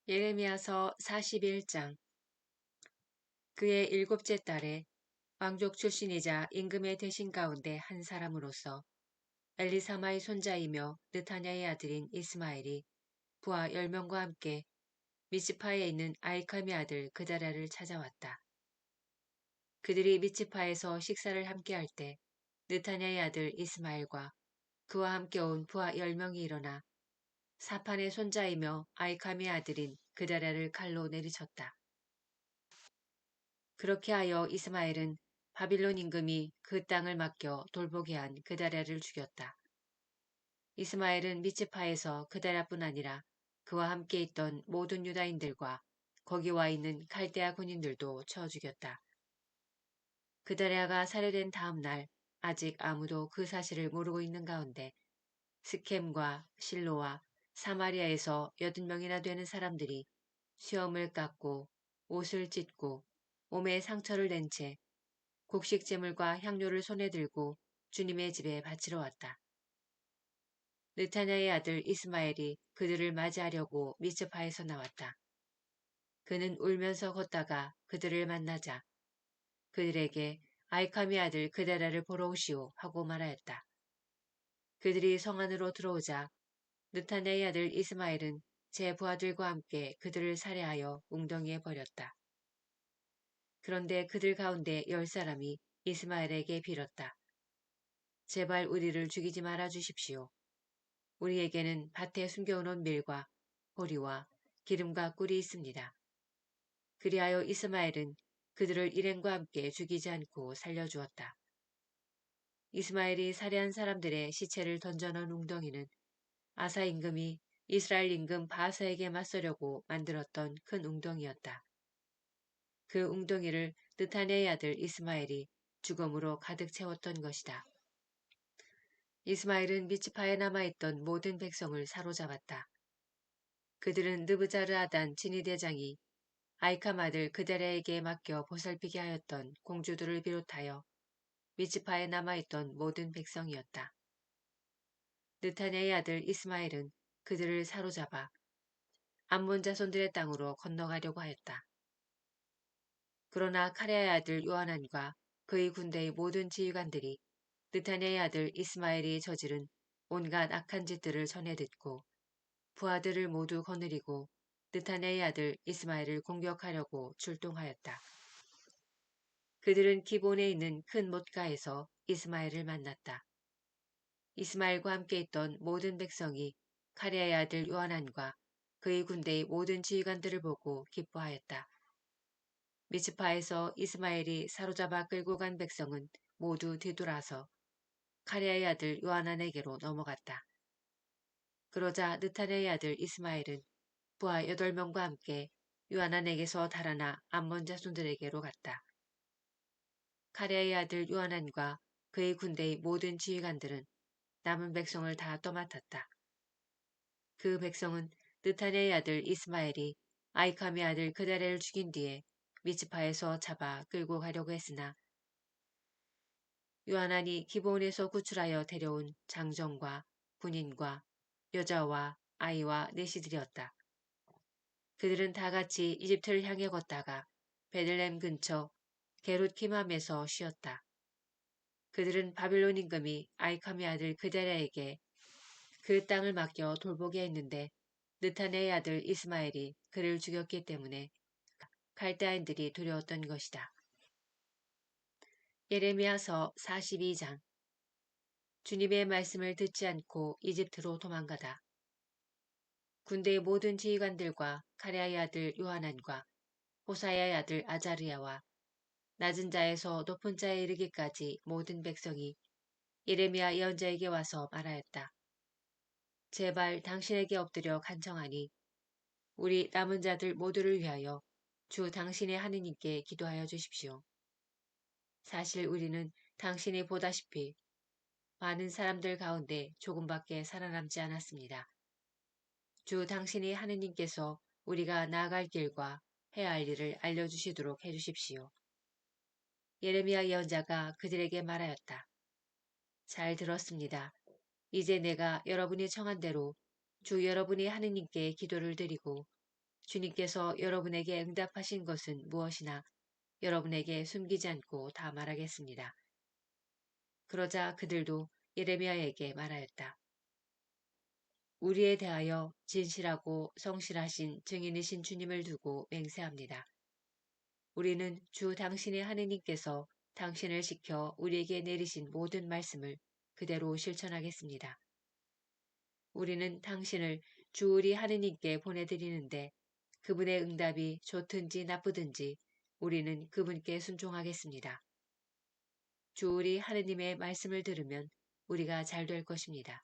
예레미야서 41장. 그의 일곱째 달에 왕족 출신이자 임금의 대신 가운데 한 사람으로서 엘리사마의 손자이며 느타냐의 아들인 이스마엘이 부하 10명과 함께 미츠파에 있는 아이카미 아들 그다랴를 찾아왔다. 그들이 미츠파에서 식사를 함께할 때 느타냐의 아들 이스마엘과 그와 함께 온 부하 10명이 일어나 사판의 손자이며 아이카미 아들인 그다랴를 칼로 내리쳤다. 그렇게 하여 이스마엘은 바빌론 임금이 그 땅을 맡겨 돌보게 한 그다랴를 죽였다. 이스마엘은 미츠파에서 그다랴뿐 아니라 그와 함께 있던 모든 유다인들과 거기 와 있는 칼데아 군인들도 쳐 죽였다. 그다랴가 살해된 다음 날 아직 아무도 그 사실을 모르고 있는 가운데 스켐과 실로와 사마리아에서 80명이나 되는 사람들이 수염을 깎고 옷을 찢고 몸에 상처를 낸 채 곡식 제물과 향료를 손에 들고 주님의 집에 바치러 왔다. 느타냐의 아들 이스마엘이 그들을 맞이하려고 미츠파에서 나왔다. 그는 울면서 걷다가 그들을 만나자 그들에게 아이카미 아들 그다랴를 보러 오시오 하고 말하였다. 그들이 성 안으로 들어오자 느타냐의 아들 이스마엘은 제 부하들과 함께 그들을 살해하여 웅덩이에 버렸다. 그런데 그들 가운데 10사람이 이스마엘에게 빌었다. 제발 우리를 죽이지 말아 주십시오. 우리에게는 밭에 숨겨놓은 밀과 보리와 기름과 꿀이 있습니다. 그리하여 이스마엘은 그들을 일행과 함께 죽이지 않고 살려주었다. 이스마엘이 살해한 사람들의 시체를 던져넣은 웅덩이는 아사 임금이 이스라엘 임금 바사에게 맞서려고 만들었던 큰 웅덩이였다. 그 웅덩이를 느타냐의 아들 이스마엘이 죽음으로 가득 채웠던 것이다. 이스마엘은 미츠파에 남아있던 모든 백성을 사로잡았다. 그들은 느부자르아단 진위대장이 아이캄 아들 그다랴에게 맡겨 보살피게 하였던 공주들을 비롯하여 미츠파에 남아있던 모든 백성이었다. 느타냐의 아들 이스마엘은 그들을 사로잡아 암몬 자손들의 땅으로 건너가려고 하였다. 그러나 카레아의 아들 요하난과 그의 군대의 모든 지휘관들이 느타냐의 아들 이스마엘이 저지른 온갖 악한 짓들을 전해 듣고 부하들을 모두 거느리고 느타냐의 아들 이스마엘을 공격하려고 출동하였다. 그들은 기본에 있는 큰 못가에서 이스마엘을 만났다. 이스마엘과 함께 있던 모든 백성이 카레아의 아들 요하난과 그의 군대의 모든 지휘관들을 보고 기뻐하였다. 미츠파에서 이스마엘이 사로잡아 끌고 간 백성은 모두 뒤돌아서 카레아의 아들 요하난에게로 넘어갔다. 그러자 느타냐의 아들 이스마엘은 부하 8명과 함께 요하난에게서 달아나 암몬 자손들에게로 갔다. 카레아의 아들 요하난과 그의 군대의 모든 지휘관들은 남은 백성을 다 떠맡았다. 그 백성은 느타냐의 아들 이스마엘이 아이카미 아들 그다랴를 죽인 뒤에 미츠파에서 잡아 끌고 가려고 했으나 요하난이 기브온에서 구출하여 데려온 장정과 군인과 여자와 아이와 내시들이었다. 그들은 다 같이 이집트를 향해 걷다가 베들렘 근처 게룻 키맘에서 쉬었다. 그들은 바빌론 임금이 아이카미 아들 그다랴에게 그 땅을 맡겨 돌보게 했는데 느타냐의 아들 이스마엘이 그를 죽였기 때문에 갈대아인들이 두려웠던 것이다. 예레미야서 42장. 주님의 말씀을 듣지 않고 이집트로 도망가다. 군대의 모든 지휘관들과 카레아의 아들 요하난과 호사야의 아들 아자르야와 낮은 자에서 높은 자에 이르기까지 모든 백성이 예레미야 예언자에게 와서 말하였다. 제발 당신에게 엎드려 간청하니 우리 남은 자들 모두를 위하여 주 당신의 하느님께 기도하여 주십시오. 사실 우리는 당신이 보다시피 많은 사람들 가운데 조금밖에 살아남지 않았습니다. 주 당신이 하느님께서 우리가 나아갈 길과 해야 할 일을 알려주시도록 해주십시오. 예레미야 예언자가 그들에게 말하였다. 잘 들었습니다. 이제 내가 여러분이 청한 대로 주 여러분이 하느님께 기도를 드리고 주님께서 여러분에게 응답하신 것은 무엇이나 여러분에게 숨기지 않고 다 말하겠습니다. 그러자 그들도 예레미야에게 말하였다. 우리에 대하여 진실하고 성실하신 증인이신 주님을 두고 맹세합니다. 우리는 주 당신의 하느님께서 당신을 시켜 우리에게 내리신 모든 말씀을 그대로 실천하겠습니다. 우리는 당신을 주 우리 하느님께 보내드리는데 그분의 응답이 좋든지 나쁘든지 우리는 그분께 순종하겠습니다. 주 우리 하느님의 말씀을 들으면 우리가 잘 될 것입니다.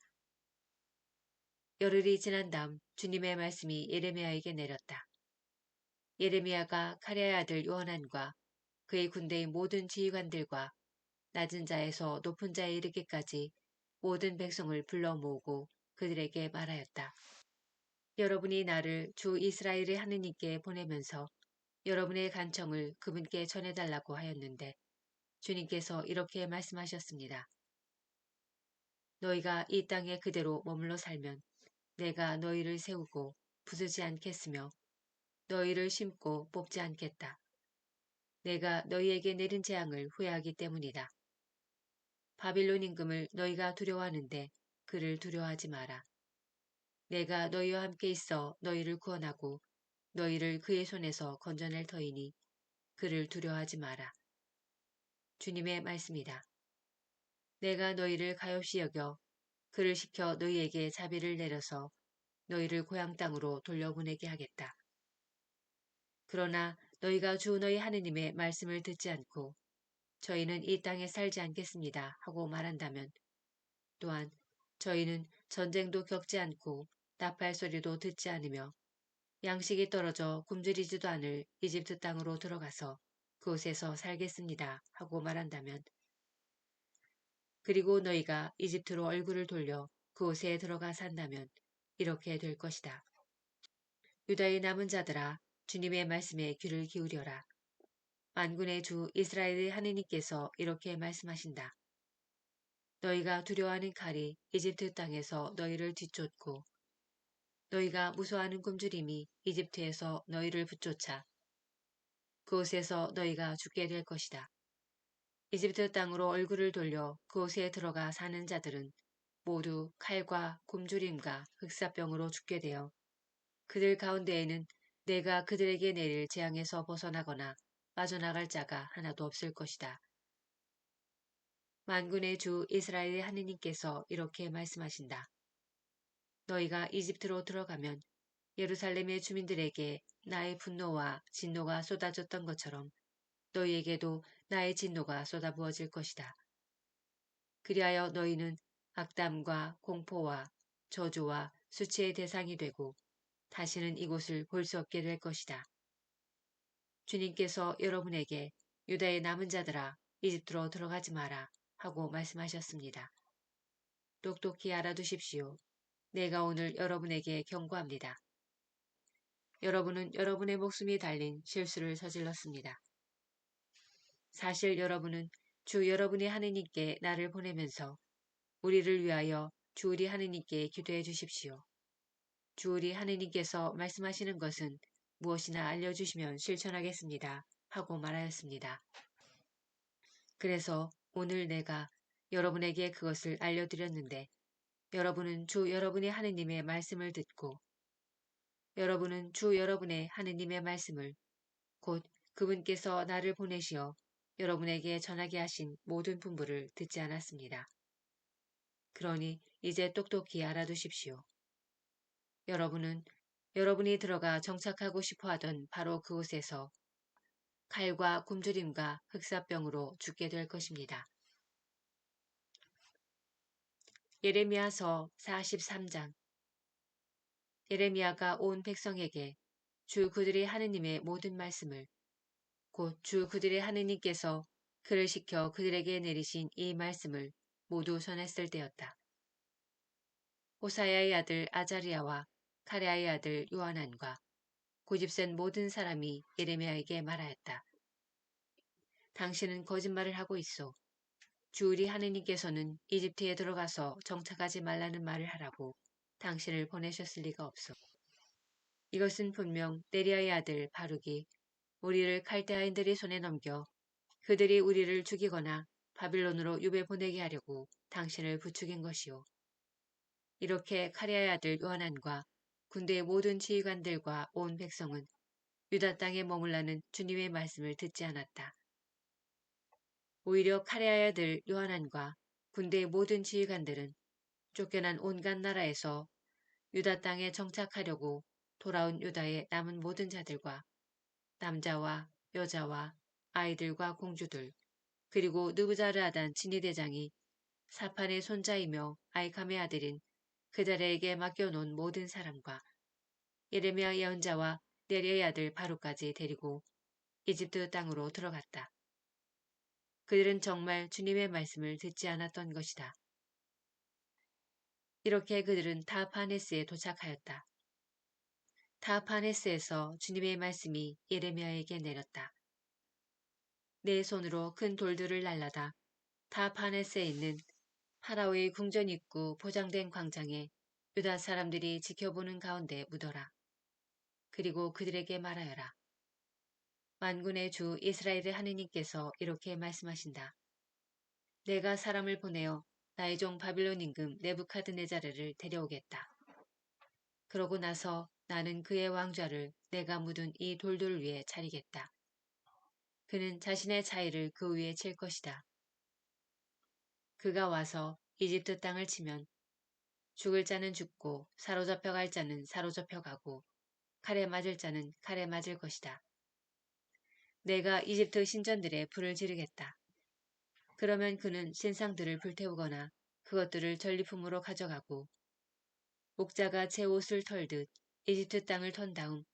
열흘이 지난 다음 주님의 말씀이 예레미야에게 내렸다. 예레미야가 카레아의 아들 요하난과 그의 군대의 모든 지휘관들과 낮은 자에서 높은 자에 이르기까지 모든 백성을 불러 모으고 그들에게 말하였다. 여러분이 나를 주 이스라엘의 하느님께 보내면서 여러분의 간청을 그분께 전해달라고 하였는데 주님께서 이렇게 말씀하셨습니다. 너희가 이 땅에 그대로 머물러 살면 내가 너희를 세우고 부수지 않겠으며 너희를 심고 뽑지 않겠다. 내가 너희에게 내린 재앙을 후회하기 때문이다. 바빌론 임금을 너희가 두려워하는데 그를 두려워하지 마라. 내가 너희와 함께 있어 너희를 구원하고 너희를 그의 손에서 건져낼 터이니 그를 두려워하지 마라. 주님의 말씀이다. 내가 너희를 가엾이 여겨 그를 시켜 너희에게 자비를 내려서 너희를 고향 땅으로 돌려보내게 하겠다. 그러나 너희가 주 너희 하느님의 말씀을 듣지 않고 저희는 이 땅에 살지 않겠습니다 하고 말한다면 또한 저희는 전쟁도 겪지 않고 나팔 소리도 듣지 않으며 양식이 떨어져 굶주리지도 않을 이집트 땅으로 들어가서 그곳에서 살겠습니다 하고 말한다면 그리고 너희가 이집트로 얼굴을 돌려 그곳에 들어가 산다면 이렇게 될 것이다. 유다의 남은 자들아 주님의 말씀에 귀를 기울여라. 만군의 주 이스라엘의 하느님께서 이렇게 말씀하신다. 너희가 두려워하는 칼이 이집트 땅에서 너희를 뒤쫓고 너희가 무서워하는 굶주림이 이집트에서 너희를 붙쫓아 그곳에서 너희가 죽게 될 것이다. 이집트 땅으로 얼굴을 돌려 그곳에 들어가 사는 자들은 모두 칼과 굶주림과 흑사병으로 죽게 되어 그들 가운데에는 내가 그들에게 내릴 재앙에서 벗어나거나 빠져나갈 자가 하나도 없을 것이다. 만군의 주 이스라엘의 하느님께서 이렇게 말씀하신다. 너희가 이집트로 들어가면 예루살렘의 주민들에게 나의 분노와 진노가 쏟아졌던 것처럼 너희에게도 나의 진노가 쏟아부어질 것이다. 그리하여 너희는 악담과 공포와 저주와 수치의 대상이 되고 다시는 이곳을 볼 수 없게 될 것이다. 주님께서 여러분에게 유다의 남은 자들아 이집트로 들어가지 마라 하고 말씀하셨습니다. 똑똑히 알아두십시오. 내가 오늘 여러분에게 경고합니다. 여러분은 여러분의 목숨이 달린 실수를 저질렀습니다. 사실 여러분은 주 여러분의 하느님께 나를 보내면서 우리를 위하여 주 우리 하느님께 기도해 주십시오. 주 우리 하느님께서 말씀하시는 것은 무엇이나 알려주시면 실천하겠습니다. 하고 말하였습니다. 그래서 오늘 내가 여러분에게 그것을 알려드렸는데 여러분은 주 여러분의 하느님의 말씀을 듣고 여러분은 주 여러분의 하느님의 말씀을 곧 그분께서 나를 보내시어 여러분에게 전하게 하신 모든 분부를 듣지 않았습니다. 그러니 이제 똑똑히 알아두십시오. 여러분은 여러분이 들어가 정착하고 싶어 하던 바로 그곳에서 칼과 굶주림과 흑사병으로 죽게 될 것입니다. 예레미야서 43장. 예레미야가 온 백성에게 주 그들의 하느님의 모든 말씀을 곧 주 그들의 하느님께서 그를 시켜 그들에게 내리신 이 말씀을 모두 전했을 때였다. 호사야의 아들 아자리아와 카레아의 아들 요하난과 고집센 모든 사람이 예레미야에게 말하였다. 당신은 거짓말을 하고 있어. 주 우리 하느님께서는 이집트에 들어가서 정착하지 말라는 말을 하라고 당신을 보내셨을 리가 없어. 이것은 분명 네리아의 아들 바룩이 우리를 칼데아인들의 손에 넘겨 그들이 우리를 죽이거나 바빌론으로 유배 보내게 하려고 당신을 부추긴 것이오. 이렇게 카레아의 아들 요하난과 군대의 모든 지휘관들과 온 백성은 유다 땅에 머물라는 주님의 말씀을 듣지 않았다. 오히려 카레아의 아들 요하난과 군대의 모든 지휘관들은 쫓겨난 온갖 나라에서 유다 땅에 정착하려고 돌아온 유다의 남은 모든 자들과 남자와 여자와 아이들과 공주들 그리고 느부자르하단 진위대장이 사판의 손자이며 아이캄의 아들인 그자레에게 맡겨놓은 모든 사람과 예레미야 예언자와 네리의 아들 바로까지 데리고 이집트 땅으로 들어갔다. 그들은 정말 주님의 말씀을 듣지 않았던 것이다. 이렇게 그들은 타파네스에 도착하였다. 타파네스에서 주님의 말씀이 예레미야에게 내렸다. 내 손으로 큰 돌들을 날라다 타파네스에 있는 파라오의 궁전 입구 포장된 광장에 유다 사람들이 지켜보는 가운데 묻어라. 그리고 그들에게 말하여라. 만군의 주 이스라엘의 하느님께서 이렇게 말씀하신다. 내가 사람을 보내어 나의 종 바빌론 임금 네부카드네자르를 데려오겠다. 그러고 나서 나는 그의 왕좌를 내가 묻은 이 돌들 위에 차리겠다. 그는 자신의 자의를 그 위에 칠 것이다. 그가 와서 이집트 땅을 치면 죽을 자는 죽고 사로잡혀 갈 자는 사로잡혀 가고 칼에 맞을 자는 칼에 맞을 것이다. 내가 이집트 신전들에 불을 지르겠다. 그러면 그는 신상들을 불태우거나 그것들을 전리품으로 가져가고 목자가 제 옷을 털듯 이집트 땅을 턴 다음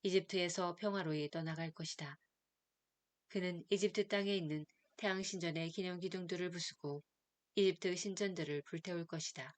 이집트에서 평화로이 떠나갈 것이다. 그는 이집트 땅에 있는 태양신전의 기념기둥들을 부수고 이집트 신전들을 불태울 것이다.